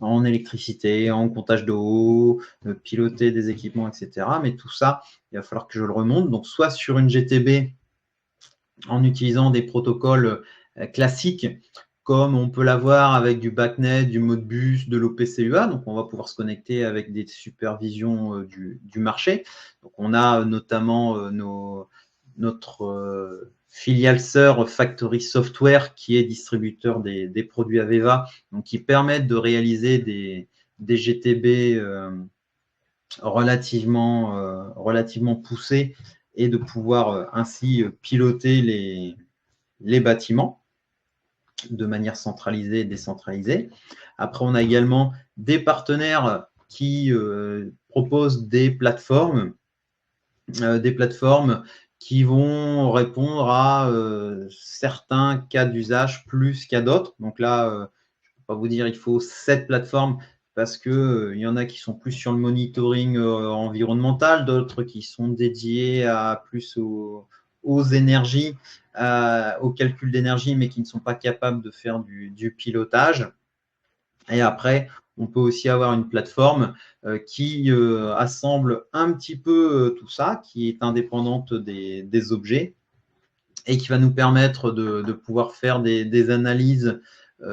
en électricité, en comptage d'eau, piloter des équipements, etc. Mais tout ça, il va falloir que je le remonte. Donc, soit sur une GTB en utilisant des protocoles classiques, comme on peut l'avoir avec du BACnet, du Modbus, de l'OPCUA. Donc, on va pouvoir se connecter avec des supervisions du marché. Donc, on a notamment notre filiale sœur Factory Software qui est distributeur des produits Aveva, donc qui permettent de réaliser des GTB relativement poussés et de pouvoir ainsi piloter les bâtiments de manière centralisée et décentralisée. Après, on a également des partenaires qui proposent des plateformes qui vont répondre à certains cas d'usage plus qu'à d'autres. Donc là, je ne peux pas vous dire il faut 7 plateformes parce qu'il y en a qui sont plus sur le monitoring environnemental, d'autres qui sont dédiés plus aux énergies, au calcul d'énergie, mais qui ne sont pas capables de faire du pilotage. Et après, on peut aussi avoir une plateforme qui assemble un petit peu tout ça, qui est indépendante des objets et qui va nous permettre de pouvoir faire des analyses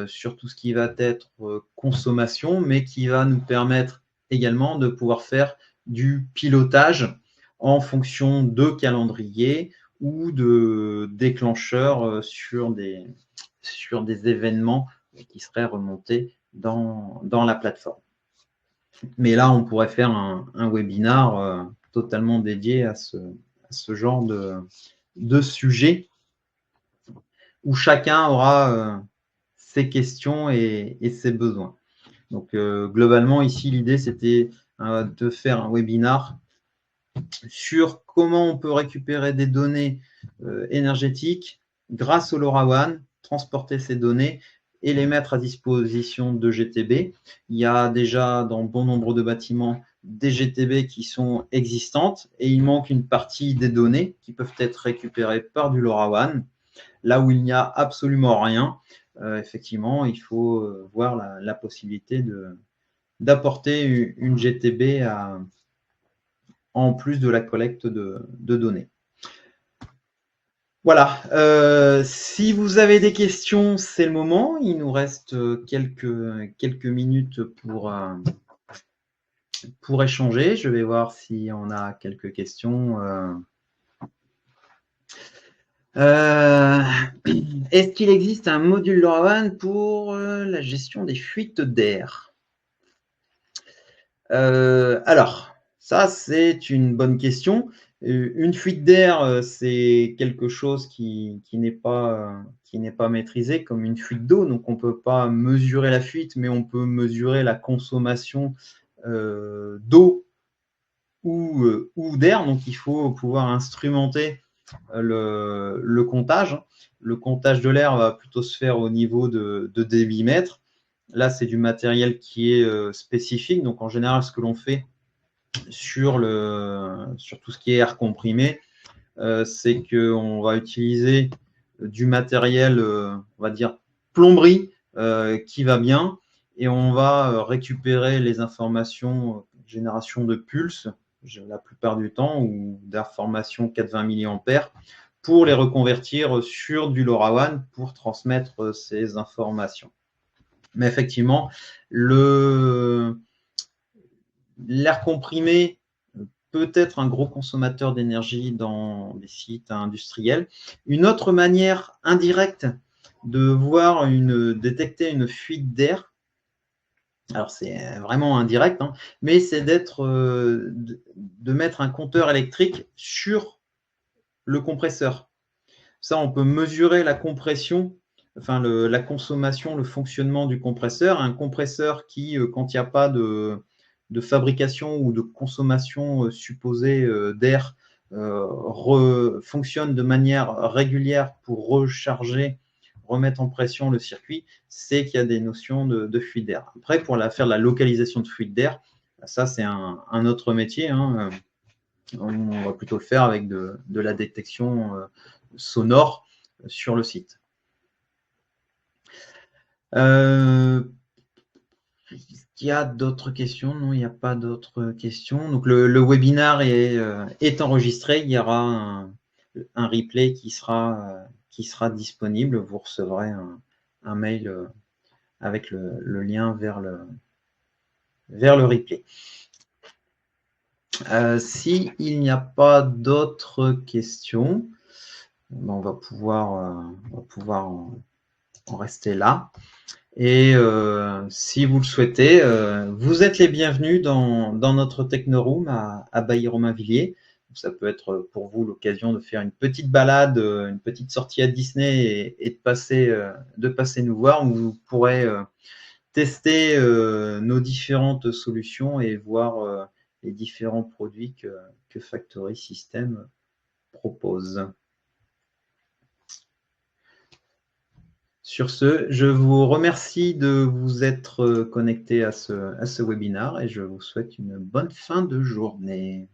sur tout ce qui va être consommation, mais qui va nous permettre également de pouvoir faire du pilotage en fonction de calendrier ou de déclencheurs sur des événements qui seraient remontés dans la plateforme. Mais là, on pourrait faire un webinar totalement dédié à ce genre de sujet où chacun aura ses questions et ses besoins. Donc, globalement, ici, l'idée, c'était de faire un webinar sur comment on peut récupérer des données énergétiques grâce au LoRaWAN, transporter ces données et les mettre à disposition de GTB. Il y a déjà dans bon nombre de bâtiments des GTB qui sont existantes et il manque une partie des données qui peuvent être récupérées par du LoRaWAN. Là où il n'y a absolument rien, effectivement, il faut voir la possibilité d'apporter une GTB en plus de la collecte de données. Voilà, si vous avez des questions, c'est le moment. Il nous reste quelques minutes pour échanger. Je vais voir si on a quelques questions. Est-ce qu'il existe un module LoRaWAN pour la gestion des fuites d'air? Alors, ça, c'est une bonne question. Une fuite d'air, c'est quelque chose qui n'est pas maîtrisé comme une fuite d'eau. Donc, on ne peut pas mesurer la fuite, mais on peut mesurer la consommation d'eau ou d'air. Donc, il faut pouvoir instrumenter le comptage. Le comptage de l'air va plutôt se faire au niveau de débitmètres. Là, c'est du matériel qui est spécifique. Donc, en général, ce que l'on fait sur tout ce qui est air comprimé, c'est qu'on va utiliser du matériel, on va dire, plomberie qui va bien et on va récupérer les informations génération de pulse la plupart du temps ou d'informations 420 mA pour les reconvertir sur du LoRaWAN pour transmettre ces informations. Mais effectivement, l'air comprimé peut être un gros consommateur d'énergie dans des sites industriels. Une autre manière indirecte de détecter une fuite d'air, alors c'est vraiment indirect, hein, mais c'est de mettre un compteur électrique sur le compresseur. Ça, on peut mesurer la compression, enfin la consommation, le fonctionnement du compresseur. Un compresseur qui, quand il n'y a pas de fabrication ou de consommation supposée d'air, fonctionne de manière régulière pour recharger, remettre en pression le circuit, c'est qu'il y a des notions de fuite d'air. Après, pour faire la localisation de fuite d'air, ça, c'est un autre métier. Hein. On va plutôt le faire avec de la détection sonore sur le site. Est-ce qu'il y a d'autres questions? Non, il n'y a pas d'autres questions. Donc, le webinaire est enregistré. Il y aura un replay qui sera disponible. Vous recevrez un mail avec le lien vers le replay. S'il n'y a pas d'autres questions, on va pouvoir en rester là. Et si vous le souhaitez, vous êtes les bienvenus dans notre Technoroom à Bailly-Romainvilliers. Ça peut être pour vous l'occasion de faire une petite balade, une petite sortie à Disney et de passer nous voir, où vous pourrez tester nos différentes solutions et voir les différents produits que Factory System propose. Sur ce, je vous remercie de vous être connecté à ce webinaire et je vous souhaite une bonne fin de journée.